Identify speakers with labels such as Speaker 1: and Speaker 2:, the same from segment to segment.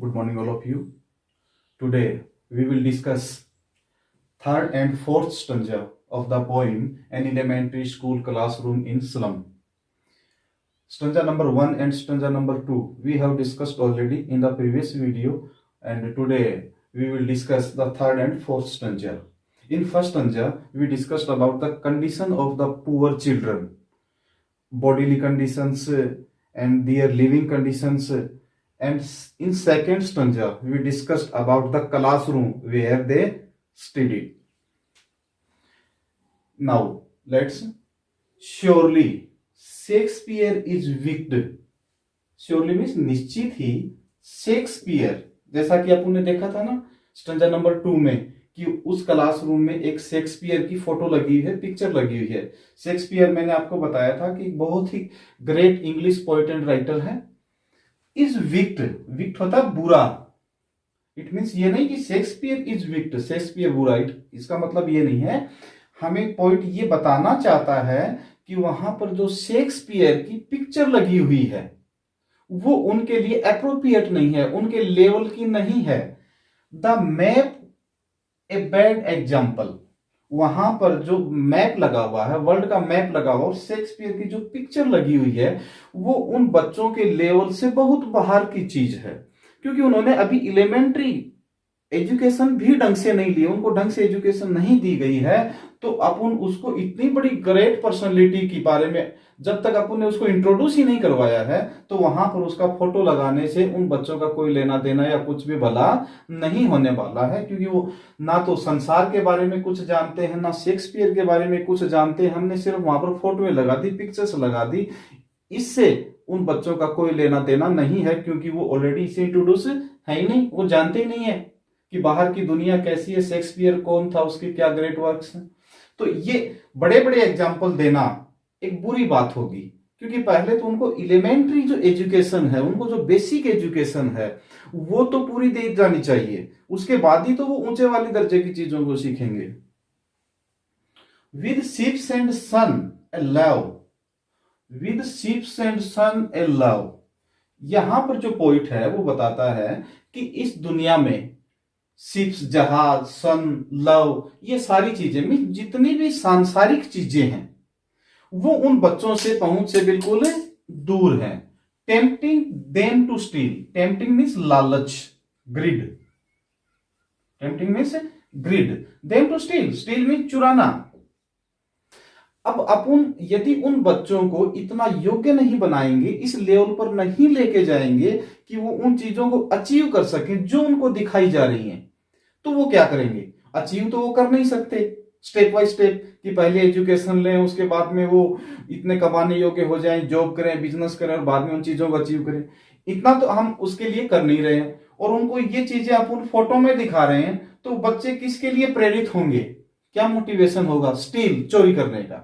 Speaker 1: Good morning, all of you. Today we will discuss third and fourth stanza of the poem An Elementary School Classroom in Slum. Stanza number 1 and stanza number 2 we have discussed already in the previous video, and today we will discuss the third and fourth stanza. In first stanza we discussed about the condition of the poor children, bodily conditions and their living conditions, and in second stanza we discussed about the classroom where they studied. Now let's surely Shakespeare is wicked. Surely means निश्चित ही Shakespeare, जैसा कि आपने देखा था ना stanza number 2 में कि उस क्लासरूम में एक शेक्सपियर की फोटो लगी हुई है, पिक्चर लगी हुई है। शेक्सपियर मैंने आपको बताया था कि बहुत ही great English poet and writer है। इज विक्ट, विक्ट होता है बुरा। इट मीन्स ये नहीं कि शेक्सपियर इज विक्ट, शेक्सपियर बुरा, इसका मतलब ये नहीं है। हमें पॉइंट ये बताना चाहता है कि वहां पर जो शेक्सपियर की पिक्चर लगी हुई है वो उनके लिए अप्रोप्रिएट नहीं है, उनके लेवल की नहीं है। The map a bad example, वहां पर जो मैप लगा हुआ है, वर्ल्ड का मैप लगा हुआ और शेक्सपियर की जो पिक्चर लगी हुई है वो उन बच्चों के लेवल से बहुत बाहर की चीज है, क्योंकि उन्होंने अभी एलिमेंट्री एजुकेशन भी ढंग से नहीं ली, उनको ढंग से एजुकेशन नहीं दी गई है। तो अपन उसको इतनी बड़ी ग्रेट पर्सनालिटी के बारे में जब तक अपन ने उसको इंट्रोड्यूस ही नहीं करवाया है तो वहां पर उसका फोटो लगाने से उन बच्चों का कोई लेना देना या कुछ भी भला नहीं होने वाला है, क्योंकि वो ना तो संसार के बारे में कुछ जानते हैं ना शेक्सपियर के बारे में कुछ जानते हैं। हमने सिर्फ वहां पर फोटो लगा दी, पिक्चर्स लगा दी, इससे उन बच्चों का कोई लेना देना नहीं है, क्योंकि वो ऑलरेडी इसे इंट्रोड्यूस है ही नहीं, वो जानते ही नहीं है कि बाहर की दुनिया कैसी है, शेक्सपियर कौन था, उसके क्या ग्रेट वर्क्स हैं। तो ये बड़े बड़े एग्जाम्पल देना एक बुरी बात होगी, क्योंकि पहले तो उनको एलिमेंट्री जो एजुकेशन है, उनको जो बेसिक एजुकेशन है वो तो पूरी दी जानी चाहिए, उसके बाद ही तो वो ऊंचे वाली दर्जे की चीजों को सीखेंगे। With ships and sun a love, with ships and sun a love, यहां पर जो पॉइंट है वो बताता है कि इस दुनिया में शिप्स, जहाज, सन, लव, ये सारी चीजें मीन जितनी भी सांसारिक चीजें हैं वो उन बच्चों से पहुंच से बिल्कुल दूर हैं। Tempting them to steal, tempting means लालच, greed, tempting means greed, them to steal, steal means चुराना। अब अपन यदि उन बच्चों को इतना योग्य नहीं बनाएंगे, इस लेवल पर नहीं लेके जाएंगे कि वो उन चीजों को अचीव कर सके जो उनको दिखाई जा रही हैं, तो वो क्या करेंगे? अचीव तो वो कर नहीं सकते स्टेप बाय स्टेप कि पहले एजुकेशन लें, उसके बाद में वो इतने कमाने योग्य हो जाएं, जॉब करें, बिजनेस करें और बाद में उन चीजों को अचीव करें। इतना तो हम उसके लिए कर नहीं रहे हैं और उनको ये चीजें अपन फोटो में दिखा रहे हैं, तो बच्चे किसके लिए प्रेरित होंगे? क्या मोटिवेशन होगा? स्टील, चोरी करने का,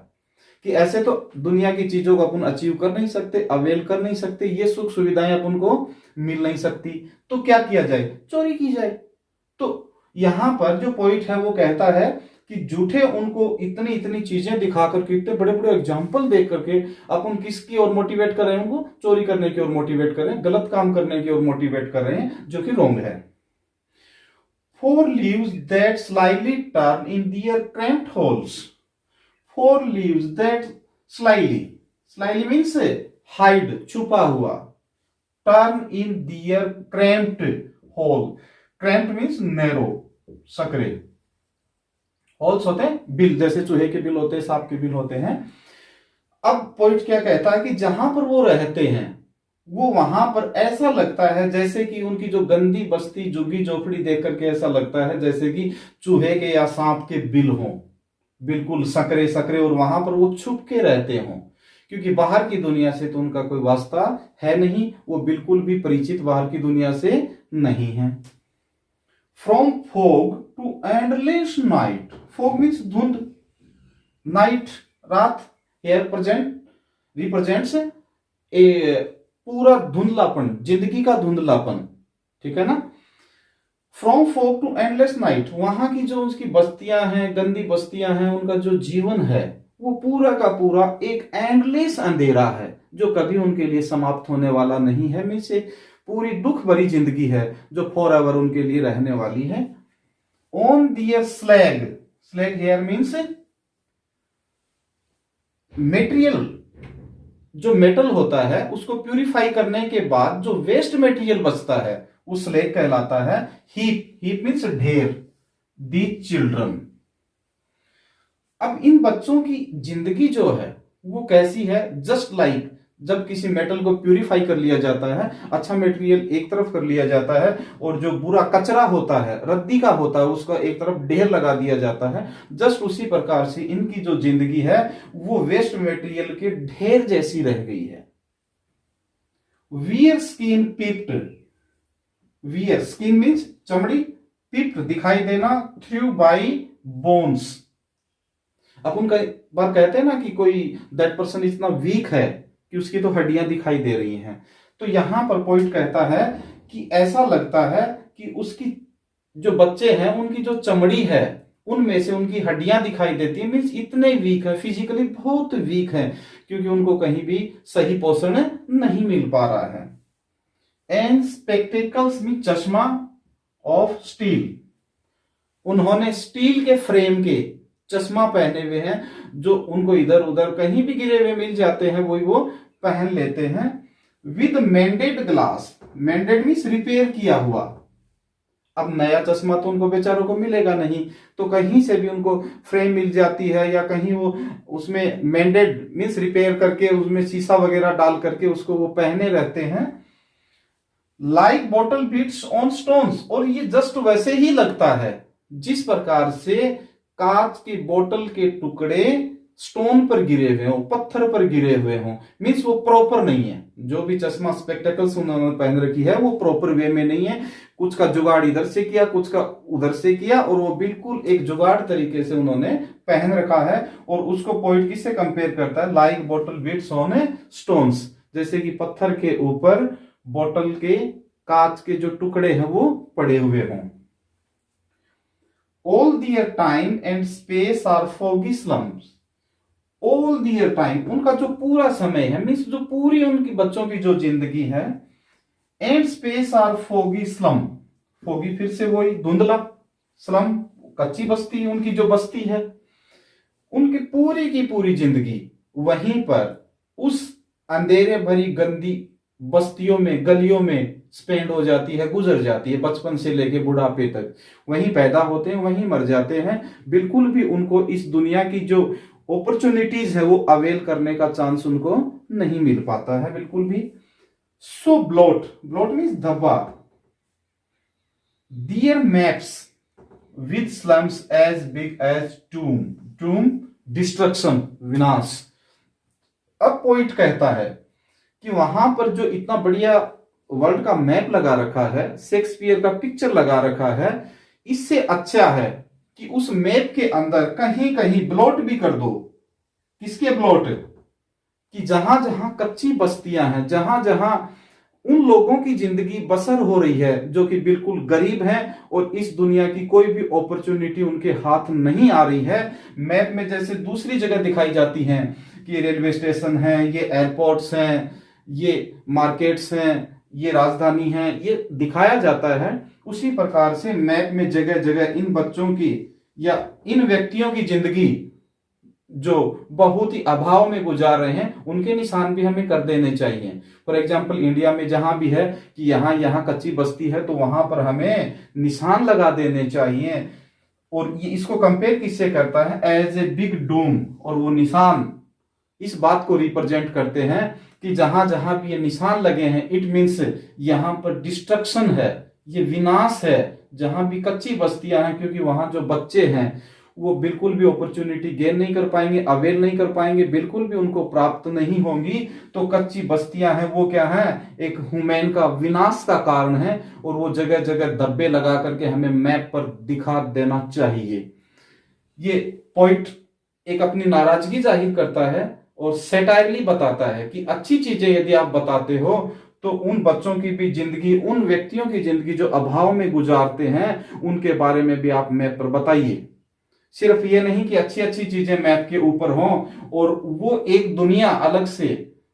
Speaker 1: कि ऐसे तो दुनिया की चीजों को अपन अचीव कर नहीं सकते, अवेल कर नहीं सकते, ये सुख सुविधाएं अपन को मिल नहीं सकती, तो क्या किया जाए? चोरी की जाए। तो यहां पर जो पॉइंट है वो कहता है कि झूठे उनको इतनी इतनी चीजें दिखा करके, इतने बड़े बड़े एग्जाम्पल देख करके अपन किसकी ओर मोटिवेट कर रहे हैं? उनको चोरी करने की ओर मोटिवेट कर रहे हैं, गलत काम करने की ओर मोटिवेट कर रहे हैं, जो कि रॉन्ग है। For lives that slyly turn in their cramped holes, for lives that slyly, slyly means hide, छुपा हुआ, turn in their cramped hole, cramped means narrow, सकरे, होल्स होते हैं बिल, जैसे चूहे के बिल होते हैं, सांप के बिल होते हैं। अब पॉइंट क्या कहता है कि जहां पर वो रहते हैं वो वहां पर ऐसा लगता है जैसे कि उनकी जो गंदी बस्ती, झुग्गी झोपड़ी देख करके ऐसा लगता है जैसे कि चूहे के या सांप के बिल हों, बिल्कुल सकरे सकरे, और वहां पर वो छुप के रहते हों, क्योंकि बाहर की दुनिया से तो उनका कोई वास्ता है नहीं, वो बिल्कुल भी परिचित बाहर की दुनिया से नहीं है। From fog to endless night, fog means धुंध, नाइट रात, हेयर रिप्रेजेंट्स ए पूरा धुंधलापन, जिंदगी का धुंधलापन, ठीक है ना। From fog to endless night, वहां की जो उसकी बस्तियां हैं, गंदी बस्तियां हैं, उनका जो जीवन है वो पूरा का पूरा एक एंडलेस अंधेरा है जो कभी उनके लिए समाप्त होने वाला नहीं है। मीन्स पूरी दुख भरी जिंदगी है जो फॉर एवर उनके लिए रहने वाली है। On their slag, slag here means material, जो मेटल होता है उसको प्यूरिफाई करने के बाद जो वेस्ट मटेरियल बचता है वो स्लैग कहलाता है। हीप, हीप मीन्स ढेर। दी चिल्ड्रन, अब इन बच्चों की जिंदगी जो है वो कैसी है, जस्ट लाइक जब किसी मेटल को प्यूरिफाई कर लिया जाता है, अच्छा मटेरियल एक तरफ कर लिया जाता है और जो बुरा कचरा होता है, रद्दी का होता है, उसका एक तरफ ढेर लगा दिया जाता है, जस्ट उसी प्रकार से इनकी जो जिंदगी है वो वेस्ट मटेरियल के ढेर जैसी रह गई है। Wear skin peeped, wear skin means चमड़ी, पिप्ड दिखाई देना, थ्रू बाई बोन्स। अपन कई बार कहते हैं ना कि कोई दैट पर्सन इतना वीक है कि उसकी तो हड्डियां दिखाई दे रही हैं, तो यहां पर पॉइंट कहता है कि ऐसा लगता है कि उसकी जो बच्चे हैं उनकी जो चमड़ी है उनमें से उनकी हड्डियां दिखाई देती है, मीन्स इतने वीक है, फिजिकली बहुत वीक है, क्योंकि उनको कहीं भी सही पोषण नहीं मिल पा रहा है। एंड स्पेक्टेकल्स मीन चश्मा ऑफ स्टील, उन्होंने स्टील के फ्रेम के चश्मा पहने हुए हैं, जो उनको इधर उधर कहीं भी गिरे हुए मिल जाते हैं वही वो पहन लेते हैं। विद मेंडेड ग्लास, मेंडेड मीन्स रिपेयर किया हुआ, अब नया चश्मा तो उनको बेचारों को मिलेगा नहीं, तो कहीं से भी उनको फ्रेम मिल जाती है या कहीं वो उसमें मेंडेड मीन्स रिपेयर करके उसमें शीशा वगैरह डाल करके उसको वो पहने रहते हैं। Like bottle beats on stones, और ये जस्ट वैसे ही लगता है जिस प्रकार से कांच की बोतल के टुकड़े स्टोन पर गिरे हुए हों, पत्थर पर गिरे हुए हों, मीन्स वो प्रॉपर नहीं है। जो भी चश्मा स्पेक्टेकल्स उन्होंने पहन रखी है वो प्रॉपर वे में नहीं है, कुछ का जुगाड़ इधर से किया, कुछ का उधर से किया, और वो बिल्कुल एक जुगाड़ तरीके से उन्होंने पहन रखा है। और उसको पॉइंट किससे कंपेयर करता है, like bottle beats on stones, जैसे कि पत्थर के ऊपर बोतल के कांच के जो टुकड़े हैं वो पड़े हुए हों। All their time and space are foggy slums. All their time, उनका जो पूरा समय है, मीन्स जो पूरी उनकी बच्चों की जो जिंदगी है, and space are foggy slum. foggy फिर से वही धुंधला, स्लम कच्ची बस्ती, उनकी जो बस्ती है, उनकी पूरी की पूरी जिंदगी वहीं पर उस अंधेरे भरी गंदी बस्तियों में, गलियों में स्पेंड हो जाती है, गुजर जाती है, बचपन से लेके बुढ़ापे तक वहीं पैदा होते हैं, वहीं मर जाते हैं। बिल्कुल भी उनको इस दुनिया की जो अपॉर्चुनिटीज है वो अवेल करने का चांस उनको नहीं मिल पाता है बिल्कुल भी। सो ब्लॉट, ब्लॉट मीन्स धब्बा। Their maps with slums as big as doom, doom destruction, विनाश। अब पॉइंट कहता है कि वहां पर जो इतना बढ़िया वर्ल्ड का मैप लगा रखा है, शेक्सपियर का पिक्चर लगा रखा है, इससे अच्छा है कि उस मैप के अंदर कहीं कहीं ब्लॉट भी कर दो। किसके ब्लॉट, कि जहां जहां कच्ची बस्तियां हैं, जहां जहां उन लोगों की जिंदगी बसर हो रही है जो कि बिल्कुल गरीब हैं और इस दुनिया की कोई भी अपॉर्चुनिटी उनके हाथ नहीं आ रही है। मैप में जैसे दूसरी जगह दिखाई जाती हैं कि रेलवे स्टेशन है, ये एयरपोर्ट्स हैं, ये मार्केट्स हैं, ये राजधानी है, ये दिखाया जाता है, उसी प्रकार से मैप में जगह जगह इन बच्चों की या इन व्यक्तियों की जिंदगी जो बहुत ही अभाव में गुजार रहे हैं उनके निशान भी हमें कर देने चाहिए। फॉर एग्जाम्पल इंडिया में जहां भी है कि यहाँ यहाँ कच्ची बस्ती है तो वहां पर हमें निशान लगा देने चाहिए। और ये इसको कंपेयर किससे करता है, एज ए बिग डूम, और वो निशान इस बात को रिप्रेजेंट करते हैं कि जहां जहां भी ये निशान लगे हैं इट मीन्स यहां पर डिस्ट्रक्शन है, ये विनाश है। जहां भी कच्ची बस्तियां हैं, क्योंकि वहां जो बच्चे हैं वो बिल्कुल भी अपॉर्चुनिटी गेन नहीं कर पाएंगे, अवेल नहीं कर पाएंगे, बिल्कुल भी उनको प्राप्त नहीं होंगी। तो कच्ची बस्तियां हैं वो क्या है, एक ह्यूमैन का विनाश का कारण है, और वो जगह जगह धब्बे लगा करके हमें मैप पर दिखा देना चाहिए। ये पॉइंट एक अपनी नाराजगी जाहिर करता है और सेटायरली बताता है कि अच्छी चीजें यदि आप बताते हो तो उन बच्चों की भी जिंदगी, उन व्यक्तियों की जिंदगी जो अभाव में गुजारते हैं उनके बारे में भी आप मैप पर बताइए। सिर्फ ये नहीं कि अच्छी अच्छी चीजें मैप के ऊपर हों और वो एक दुनिया अलग से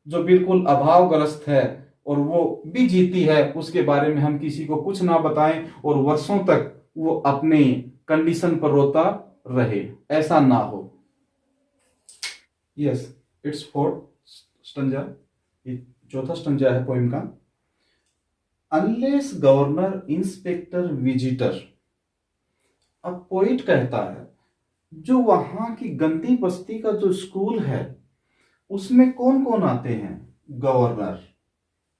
Speaker 1: जो बिल्कुल अभावग्रस्त है और वो भी जीती है, उसके बारे में हम किसी को कुछ ना बताएं और वर्षों तक वो अपने कंडीशन पर रोता रहे, ऐसा ना हो। यस, इट्स फोर्थ स्टंजा, ये चौथा स्टंजा है पोइम का। Unless governor inspector visitor. अब पोइट कहता है जो वहां की गंदी बस्ती का जो स्कूल है उसमें कौन कौन आते हैं? गवर्नर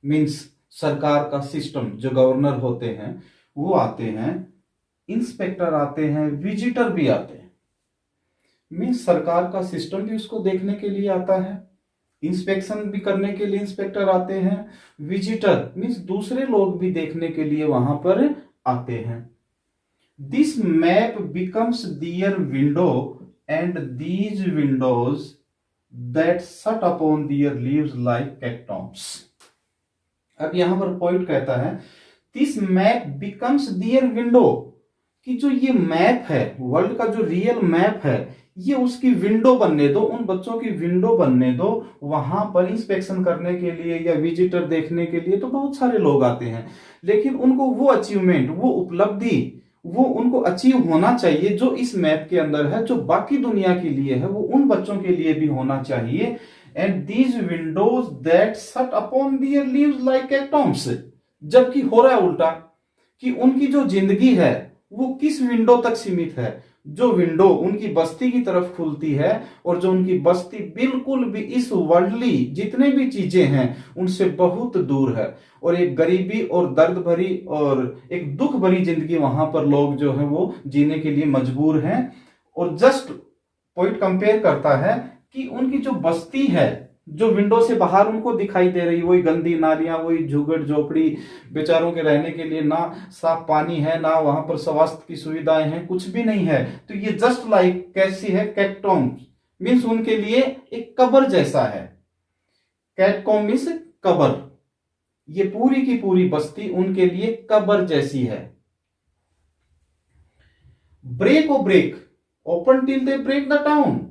Speaker 1: मीन्स सरकार का सिस्टम, जो गवर्नर होते हैं वो आते हैं, इंस्पेक्टर आते हैं, विजिटर भी आते हैं। मीन्स सरकार का सिस्टम भी उसको देखने के लिए आता है, इंस्पेक्शन भी करने के लिए इंस्पेक्टर आते हैं, विजिटर मीन्स दूसरे लोग भी देखने के लिए वहां पर आते हैं। This map becomes their window and these windows that shut upon their lives like catacombs. अब यहां पर पॉइंट कहता है this map becomes their window, कि जो ये मैप है, वर्ल्ड का जो रियल मैप है, ये उसकी विंडो बनने दो, उन बच्चों की विंडो बनने दो। वहां पर इंस्पेक्शन करने के लिए या विजिटर देखने के लिए तो बहुत सारे लोग आते हैं, लेकिन उनको वो अचीवमेंट, वो उपलब्धि, वो उनको अचीव होना चाहिए जो इस मैप के अंदर है, जो बाकी दुनिया के लिए है, वो उन बच्चों के लिए भी होना चाहिए। And these windows that shut upon their lives like catacombs, जबकि हो रहा है उल्टा, कि उनकी जो जिंदगी है वो किस विंडो तक सीमित है? जो विंडो उनकी बस्ती की तरफ खुलती है, और जो उनकी बस्ती बिल्कुल भी इस वर्ल्डली जितने भी चीजें हैं उनसे बहुत दूर है, और एक गरीबी और दर्द भरी और एक दुख भरी जिंदगी वहां पर लोग जो है वो जीने के लिए मजबूर हैं। और जस्ट पॉइंट कंपेयर करता है कि उनकी जो बस्ती है, जो विंडो से बाहर उनको दिखाई दे रही, वही गंदी नालियां, वही झुगड़ झोपड़ी, बेचारों के रहने के लिए ना साफ पानी है, ना वहां पर स्वास्थ्य की सुविधाएं हैं, कुछ भी नहीं है। तो ये जस्ट लाइक कैसी है? कैटकॉम्ब मीन्स उनके लिए एक कब्र जैसा है। कैटकॉम्ब मीन्स कब्र, ये पूरी की पूरी बस्ती उनके लिए कब्र जैसी है। Break O break open till they break the town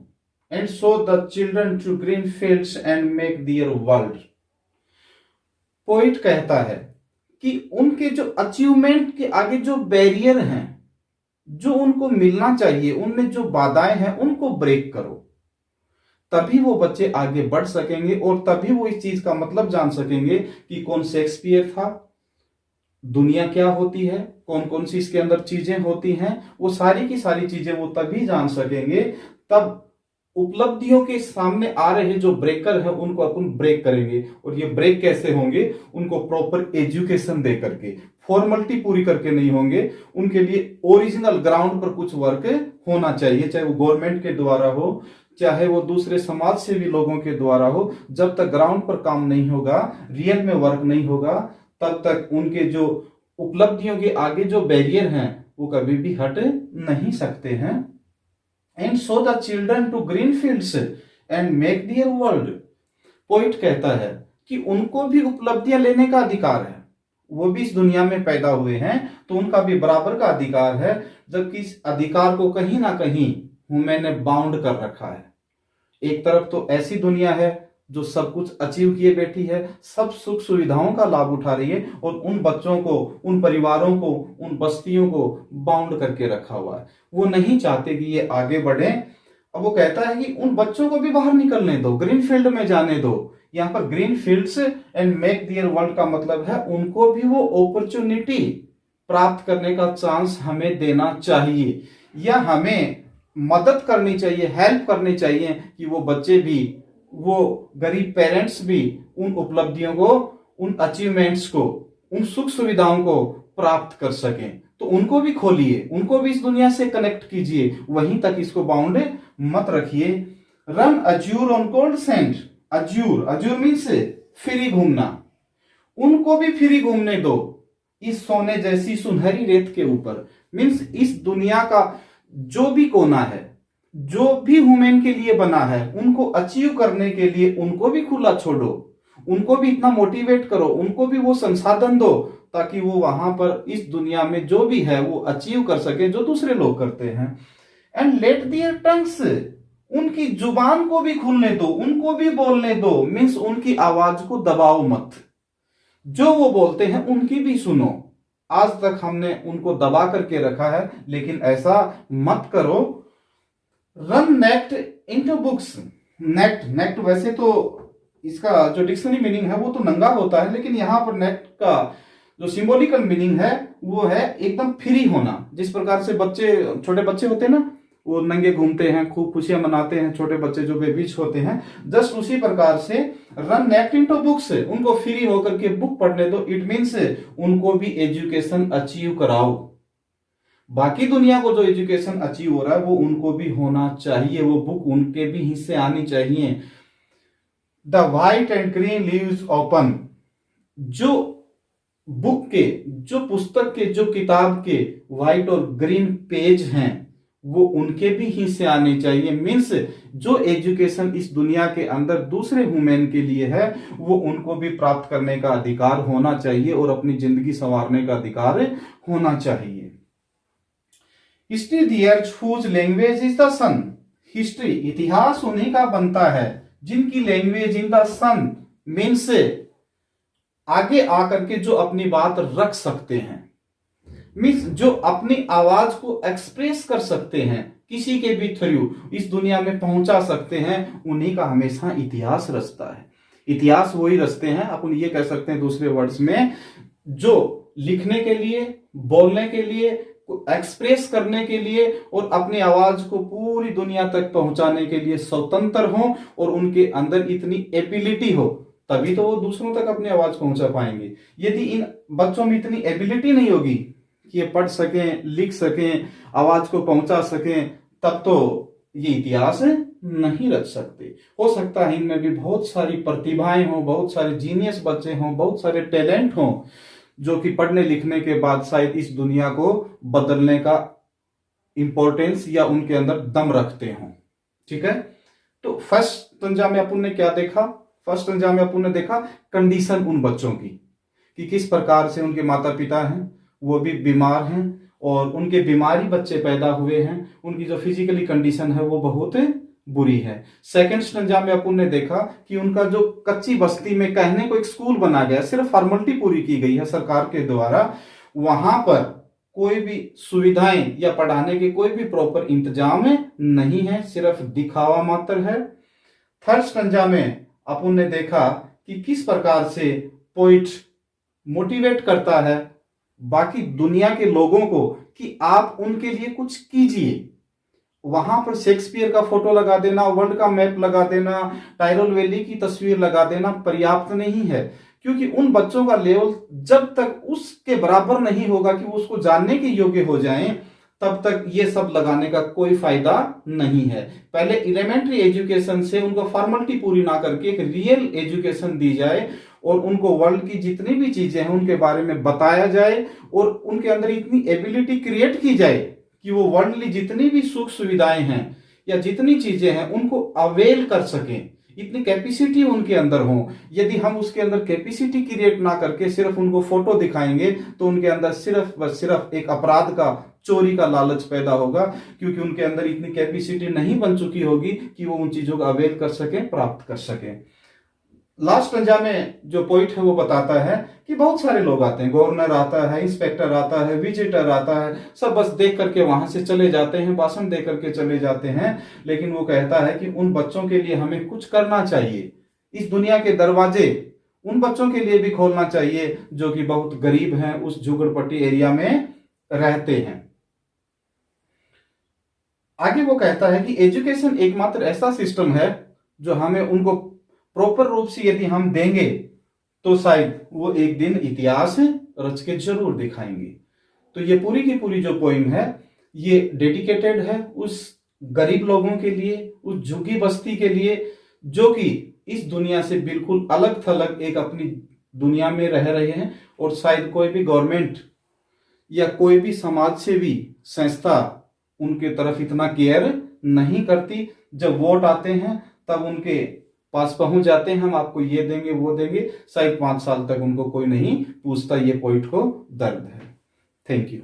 Speaker 1: and show the children to green fields and make their world। Poet कहता है कि उनके जो अचीवमेंट के आगे जो बैरियर हैं, जो उनको मिलना चाहिए, उनमें जो बाधाएं हैं, उनको ब्रेक करो, तभी वो बच्चे आगे बढ़ सकेंगे, और तभी वो इस चीज का मतलब जान सकेंगे कि कौन शेक्सपियर था, दुनिया क्या होती है, कौन कौन सी इसके अंदर चीजें होती हैं, वो सारी की सारी चीजें वो तभी जान सकेंगे। तब उपलब्धियों के सामने आ रहे जो ब्रेकर है उनको अपन ब्रेक करेंगे। और ये ब्रेक कैसे होंगे? उनको प्रॉपर एजुकेशन दे करके, फॉर्मेलिटी पूरी करके नहीं होंगे, उनके लिए ओरिजिनल ग्राउंड पर कुछ वर्क होना चाहिए, चाहे वो गवर्नमेंट के द्वारा हो, चाहे वो दूसरे समाज से भी लोगों के द्वारा हो। जब तक ग्राउंड पर काम नहीं होगा, रियल में वर्क नहीं होगा, तब तक उनके जो उपलब्धियों के आगे जो बैरियर हैं वो कभी भी हट नहीं सकते हैं। And show the children to green fields and make their world. Poet कहता है कि उनको भी उपलब्धियां लेने का अधिकार है, वो भी इस दुनिया में पैदा हुए हैं, तो उनका भी बराबर का अधिकार है, जबकि इस अधिकार को कहीं ना कहीं ह्यूमन ने बाउंड कर रखा है। एक तरफ तो ऐसी दुनिया है जो सब कुछ अचीव किए बैठी है, सब सुख सुविधाओं का लाभ उठा रही है, और उन बच्चों को, उन परिवारों को, उन बस्तियों को बाउंड करके रखा हुआ है। वो नहीं चाहते कि ये आगे बढ़े। अब वो कहता है कि उन बच्चों को भी बाहर निकलने दो, ग्रीन फील्ड में जाने दो। यहाँ पर green fields and make their world का मतलब है उनको भी वो अपॉर्चुनिटी प्राप्त करने का चांस हमें देना चाहिए, या हमें मदद करनी चाहिए, हेल्प करनी चाहिए कि वो बच्चे भी, वो गरीब पेरेंट्स भी उन उपलब्धियों को, उन अचीवमेंट्स को, उन सुख सुविधाओं को प्राप्त कर सकें। तो उनको भी खोलिए, उनको भी इस दुनिया से कनेक्ट कीजिए, वहीं तक इसको बाउंड मत रखिए। Run azure on cold sand. Azure, azure means free घूमना, उनको भी फ्री घूमने दो इस सोने जैसी सुनहरी रेत के ऊपर। मीन्स इस दुनिया का जो भी कोना है, जो भी ह्यूमन के लिए बना है, उनको अचीव करने के लिए उनको भी खुला छोड़ो, उनको भी इतना मोटिवेट करो, उनको भी वो संसाधन दो, ताकि वो वहां पर इस दुनिया में जो भी है वो अचीव कर सके जो दूसरे लोग करते हैं। एंड लेट दियर टंग्स, उनकी जुबान को भी खुलने दो, उनको भी बोलने दो। मीन्स उनकी आवाज को दबाओ मत, जो वो बोलते हैं उनकी भी सुनो। आज तक हमने उनको दबा करके रखा है, लेकिन ऐसा मत करो। Run naked into books. Naked naked वैसे तो इसका जो डिक्शनरी मीनिंग है वो तो नंगा होता है, लेकिन यहां पर नेक्ट का जो सिंबॉलिकल मीनिंग है वो है एकदम फ्री होना। जिस प्रकार से बच्चे, छोटे बच्चे होते हैं ना, वो नंगे घूमते हैं, खूब खुशियां मनाते हैं, छोटे बच्चे जो बेबीज होते हैं, जस्ट उसी प्रकार से रन नेक्ट इनटू बुक्स, उनको फ्री होकर के बुक पढ़ने दो। इट मीन्स उनको भी एजुकेशन अचीव कराओ। बाकी दुनिया को जो एजुकेशन अचीव हो रहा है वो उनको भी होना चाहिए, वो बुक उनके भी हिस्से आनी चाहिए। The white and green leaves open. जो बुक के, जो पुस्तक के, जो किताब के व्हाइट और ग्रीन पेज हैं वो उनके भी हिस्से आने चाहिए। मीन्स जो एजुकेशन इस दुनिया के अंदर दूसरे ह्यूमन के लिए है वो उनको भी प्राप्त करने का अधिकार होना चाहिए और अपनी जिंदगी संवारने का अधिकार होना चाहिए। History the earth whose language is the sun. History, इतिहास उन्हीं का बनता है जिनकी language in the sun, means आगे आकर के जो अपनी बात रख सकते हैं, मीन्स जो अपनी आवाज को एक्सप्रेस कर सकते हैं, किसी के भी थ्रू इस दुनिया में पहुंचा सकते हैं, उन्हीं का हमेशा इतिहास रचता है। इतिहास वही रचते हैं, अपन ये कह सकते हैं दूसरे वर्ड्स में, जो लिखने के लिए, बोलने के लिए, एक्सप्रेस करने के लिए और अपनी आवाज को पूरी दुनिया तक पहुंचाने के लिए स्वतंत्र हो और उनके अंदर इतनी एबिलिटी हो, तभी तो वो दूसरों तक अपनी आवाज पहुंचा पाएंगे। यदि इन बच्चों में इतनी एबिलिटी नहीं होगी कि ये पढ़ सकें, लिख सकें, आवाज को पहुंचा सकें, तब तो ये इतिहास नहीं रच सकते। हो सकता है इनमें भी बहुत सारी प्रतिभाएं हों, बहुत सारे जीनियस बच्चे हों, बहुत सारे टैलेंट हों, जो कि पढ़ने लिखने के बाद शायद इस दुनिया को बदलने का इंपॉर्टेंस या उनके अंदर दम रखते हों। ठीक है, तो फर्स्ट स्टेंजा में अपन ने क्या देखा? फर्स्ट स्टेंजा में अपन ने देखा कंडीशन उन बच्चों की, कि किस प्रकार से उनके माता पिता हैं वो भी बीमार हैं और उनके बीमारी बच्चे पैदा हुए हैं, उनकी जो फिजिकली कंडीशन है वो बहुत बुरी है। सेकंड स्टेंजा में अपन ने देखा कि उनका जो कच्ची बस्ती में कहने को एक स्कूल बना गया, सिर्फ फॉर्मेलिटी पूरी की गई है सरकार के द्वारा, वहां पर कोई भी सुविधाएं या पढ़ाने के कोई भी प्रॉपर इंतजाम नहीं है, सिर्फ दिखावा मात्र है। थर्ड स्टेंजा में अपन ने देखा कि किस प्रकार से पोइट मोटिवेट करता है बाकी दुनिया के लोगों को कि आप उनके लिए कुछ कीजिए। वहां पर शेक्सपियर का फोटो लगा देना, वर्ल्ड का मैप लगा देना, टायरोल वैली की तस्वीर लगा देना पर्याप्त नहीं है, क्योंकि उन बच्चों का लेवल जब तक उसके बराबर नहीं होगा कि वो उसको जानने के योग्य हो जाएं, तब तक ये सब लगाने का कोई फायदा नहीं है। पहले एलिमेंट्री एजुकेशन से उनको फॉर्मेलिटी पूरी ना करके एक रियल एजुकेशन दी जाए और उनको वर्ल्ड की जितनी भी चीजें हैं उनके बारे में बताया जाए और उनके अंदर इतनी एबिलिटी क्रिएट की जाए कि वो वर्ल्डली जितनी भी सुख सुविधाएं हैं या जितनी चीजें हैं उनको अवेल कर सकें, इतनी कैपेसिटी उनके अंदर हो। यदि हम उसके अंदर कैपेसिटी क्रिएट ना करके सिर्फ उनको फोटो दिखाएंगे तो उनके अंदर सिर्फ बस सिर्फ एक अपराध का, चोरी का लालच पैदा होगा, क्योंकि उनके अंदर इतनी कैपेसिटी नहीं बन चुकी होगी कि वो उन चीजों का अवेल कर सके, प्राप्त कर सके। लास्ट स्टेंजा में जो पॉइंट है वो बताता है कि बहुत सारे लोग आते हैं, गवर्नर आता है, इंस्पेक्टर आता है, विजिटर आता है, सब बस देख करके वहां से चले जाते हैं, भाषण दे करके चले जाते हैं। लेकिन वो कहता है कि उन बच्चों के लिए हमें कुछ करना चाहिए, इस दुनिया के दरवाजे उन बच्चों के लिए भी खोलना चाहिए जो कि बहुत गरीब हैं, उस झुग्गड़पट्टी एरिया में रहते हैं। आगे वो कहता है कि एजुकेशन एकमात्र ऐसा सिस्टम है जो हमें उनको प्रॉपर रूप से यदि हम देंगे तो शायद वो एक दिन इतिहास रच के जरूर दिखाएंगे। तो ये पूरी की पूरी जो पोइम है ये डेडिकेटेड है उस गरीब लोगों के लिए, उस झुग्गी बस्ती के लिए जो कि इस दुनिया से बिल्कुल अलग थलग एक अपनी दुनिया में रह रहे हैं और शायद कोई भी गवर्नमेंट या कोई भी समाज सेवी संस्था उनके तरफ इतना केयर नहीं करती। जब वोट आते हैं तब उनके पास पहुंच जाते हैं, हम आपको ये देंगे वो देंगे, शायद 5 साल तक उनको कोई नहीं पूछता। ये पॉइंट को दर्द है। Thank you.